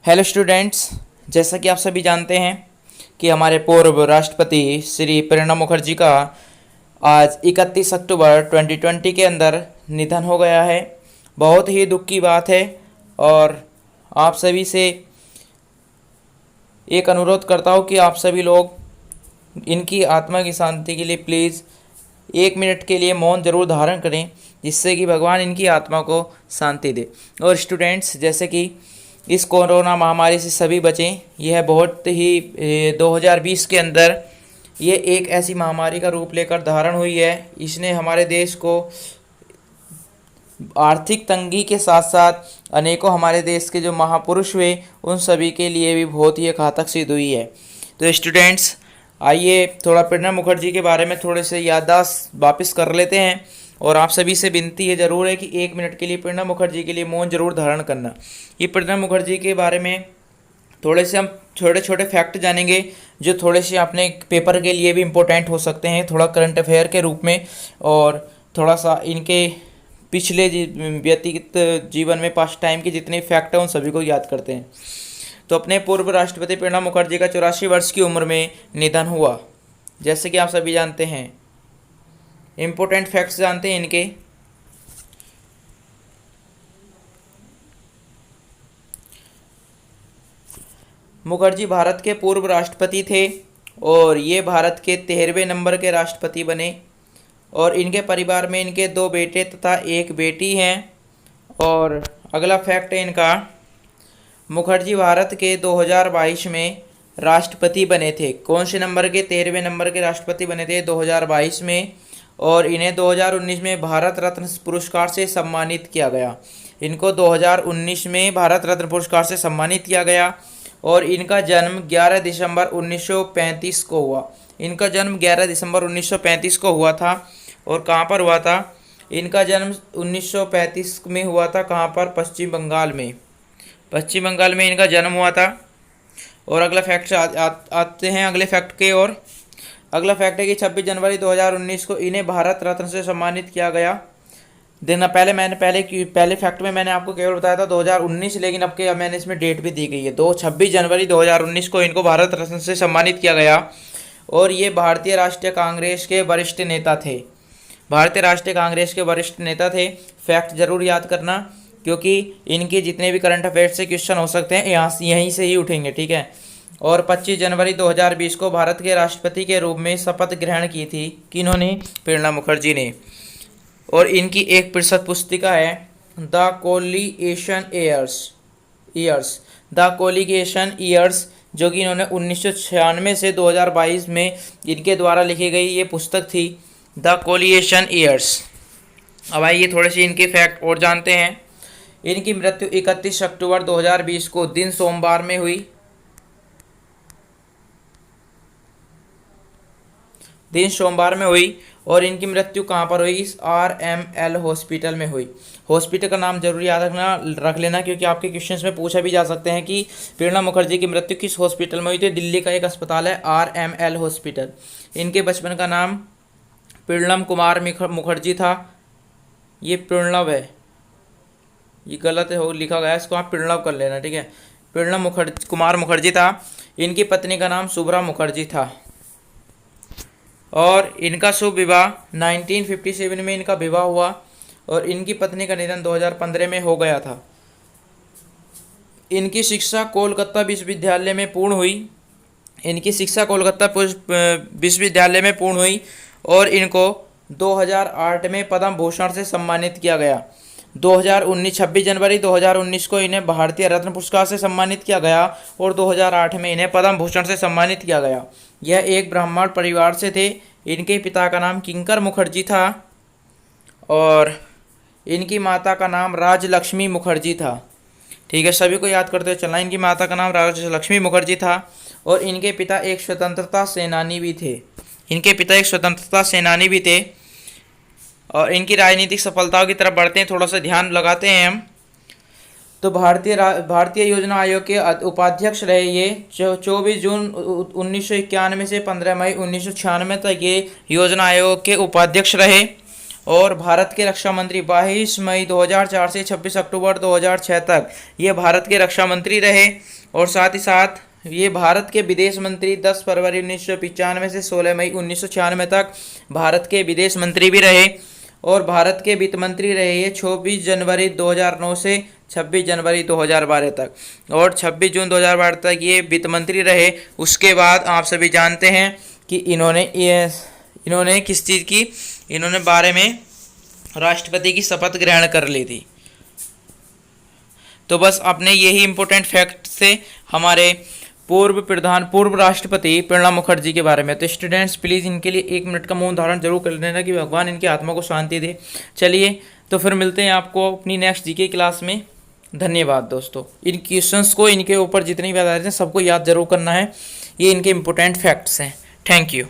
Hello students, जैसा कि आप सभी जानते हैं कि हमारे पूर्व राष्ट्रपति श्री प्रणब मुखर्जी का आज 31 अक्टूबर 2020 के अंदर निधन हो गया है। बहुत ही दुख की बात है और आप सभी से एक अनुरोध करता हूँ कि आप सभी लोग इनकी आत्मा की शांति के लिए प्लीज़ 1 मिनट के लिए मौन जरूर धारण करें, जिससे कि भगवान इनकी आत्मा को शांति दे। और स्टूडेंट्स, जैसे कि इस कोरोना महामारी से सभी बचें। यह बहुत ही 2020 के अंदर ये एक ऐसी महामारी का रूप लेकर धारण हुई है। इसने हमारे देश को आर्थिक तंगी के साथ साथ अनेकों हमारे देश के जो महापुरुष हुए उन सभी के लिए भी बहुत ही घातक सिद्ध हुई है। तो स्टूडेंट्स, आइए थोड़ा प्रणब मुखर्जी के बारे में थोड़े से याददाश्त वापस कर लेते हैं। और आप सभी से विनती है ज़रूर है कि 1 मिनट के लिए प्रणब मुखर्जी के लिए मौन जरूर धारण करना। ये प्रणब मुखर्जी के बारे में थोड़े से हम छोटे छोटे फैक्ट जानेंगे जो थोड़े से अपने पेपर के लिए भी इम्पोर्टेंट हो सकते हैं, थोड़ा करंट अफेयर के रूप में, और थोड़ा सा इनके पिछले व्यतीत जीवन में पास्ट टाइम के जितने फैक्ट हैं उन सभी को याद करते हैं। तो अपने पूर्व राष्ट्रपति प्रणब मुखर्जी का 84 वर्ष की उम्र में निधन हुआ, जैसे कि आप सभी जानते हैं। इम्पोर्टेंट फैक्ट्स जानते हैं इनके। मुखर्जी भारत के पूर्व राष्ट्रपति थे और ये भारत के 13वें नंबर के राष्ट्रपति बने। और इनके परिवार में इनके 2 बेटे तथा 1 बेटी हैं। और अगला फैक्ट है इनका, मुखर्जी भारत के 2022 में राष्ट्रपति बने थे। कौन से नंबर के? 13वें नंबर के राष्ट्रपति बने थे 2022 में। और इन्हें 2019 में भारत रत्न पुरस्कार से सम्मानित किया गया। इनको 2019 में भारत रत्न पुरस्कार से सम्मानित किया गया। और इनका जन्म 11 दिसंबर 1935 को हुआ। इनका जन्म 11 दिसंबर 1935 को हुआ था। और कहाँ पर हुआ था? इनका जन्म 1935 में हुआ था। कहाँ पर? पश्चिम बंगाल में। पश्चिम बंगाल में इनका जन्म हुआ था। और अगला फैक्ट आते हैं अगले फैक्ट के ओर। अगला फैक्ट है कि 26 जनवरी 2019 को इन्हें भारत रत्न से सम्मानित किया गया। देखना, पहले फैक्ट में मैंने आपको केवल बताया था 2019, लेकिन अब के मैंने इसमें डेट भी दी गई है। 26 जनवरी 2019 को इनको भारत रत्न से सम्मानित किया गया। और ये भारतीय राष्ट्रीय कांग्रेस के वरिष्ठ नेता थे। भारतीय राष्ट्रीय कांग्रेस के वरिष्ठ नेता थे। फैक्ट जरूर याद करना, क्योंकि इनके जितने भी करंट अफेयर्स से क्वेश्चन हो सकते हैं यहीं से ही उठेंगे, ठीक है। और 25 जनवरी 2020 को भारत के राष्ट्रपति के रूप में शपथ ग्रहण की थी। किन्होंने? प्रणब मुखर्जी ने। और इनकी एक प्रसिद्ध पुस्तिका है द कोलिगेशन ईयर्स, द कोलिगेशन ईयर्स, जो कि इन्होंने 1996 से 2022 में इनके द्वारा लिखी गई ये पुस्तक थी, द कोलिगेशन ईयर्स। अब आइए थोड़े से इनके फैक्ट और जानते हैं। इनकी मृत्यु 31 अक्टूबर 2020 को दिन सोमवार में हुई। और इनकी मृत्यु कहाँ पर हुई? इस RML हॉस्पिटल में हुई। हॉस्पिटल का नाम जरूर याद रख लेना, क्योंकि आपके क्वेश्चंस में पूछा भी जा सकते हैं कि प्रणब मुखर्जी की मृत्यु किस हॉस्पिटल में हुई थी। दिल्ली का एक अस्पताल है RML हॉस्पिटल। इनके बचपन का नाम प्रणब कुमार मुखर्जी था। ये प्रणब है, ये गलत हो लिखा गया, इसको आप प्रणब कर लेना, ठीक है। प्रणब कुमार मुखर्जी था। इनकी पत्नी का नाम शुभ्रा मुखर्जी था। और इनका शुभ विवाह 1957 में इनका विवाह हुआ। और इनकी पत्नी का निधन 2015 में हो गया था। इनकी शिक्षा कोलकाता विश्वविद्यालय में पूर्ण हुई। और इनको 2008 में पद्म भूषण से सम्मानित किया गया। 26 जनवरी 2019 को इन्हें भारतीय रत्न पुरस्कार से सम्मानित किया गया। और 2008 में इन्हें पद्म भूषण से सम्मानित किया गया। यह एक ब्राह्मण परिवार से थे। इनके पिता का नाम किंकर मुखर्जी था और इनकी माता का नाम राजलक्ष्मी मुखर्जी था, ठीक है। सभी को याद करते हुए चलना, इनकी माता का नाम राजलक्ष्मी मुखर्जी था। और इनके पिता एक स्वतंत्रता सेनानी भी थे। और इनकी राजनीतिक सफलताओं की तरफ बढ़ते हैं, थोड़ा सा ध्यान लगाते हैं हम। तो भारतीय योजना आयोग के उपाध्यक्ष रहे ये 24 जून 1991 से 15 मई 1996 तक ये योजना आयोग के उपाध्यक्ष रहे। और भारत के रक्षा मंत्री 22 मई 2004 से 26 अक्टूबर 2006 तक ये भारत के रक्षा मंत्री रहे। और साथ ही साथ ये भारत के विदेश मंत्री 10 फरवरी 1995 से 16 मई 1996 तक भारत के विदेश मंत्री भी रहे। और भारत के वित्त मंत्री रहे ये 24 जनवरी 2009 से 26 जनवरी 2012 तक, और 26 जून 2012 तक ये वित्त मंत्री रहे। उसके बाद आप सभी जानते हैं कि इन्होंने किस चीज़ की, इन्होंने बारे में राष्ट्रपति की शपथ ग्रहण कर ली थी। तो बस अपने यही इम्पोर्टेंट फैक्ट थे हमारे पूर्व राष्ट्रपति प्रणब मुखर्जी के बारे में। तो स्टूडेंट्स प्लीज़ इनके लिए 1 मिनट का मौन धारण जरूर कर लेना कि भगवान इनकी आत्मा को शांति दे। चलिए तो फिर मिलते हैं आपको अपनी नेक्स्ट जीके क्लास में। धन्यवाद दोस्तों। इन क्वेश्चंस को, इनके ऊपर जितनी भी आधारित हैं सबको याद जरूर करना है। ये इनके इम्पोर्टेंट फैक्ट्स हैं। Thank you.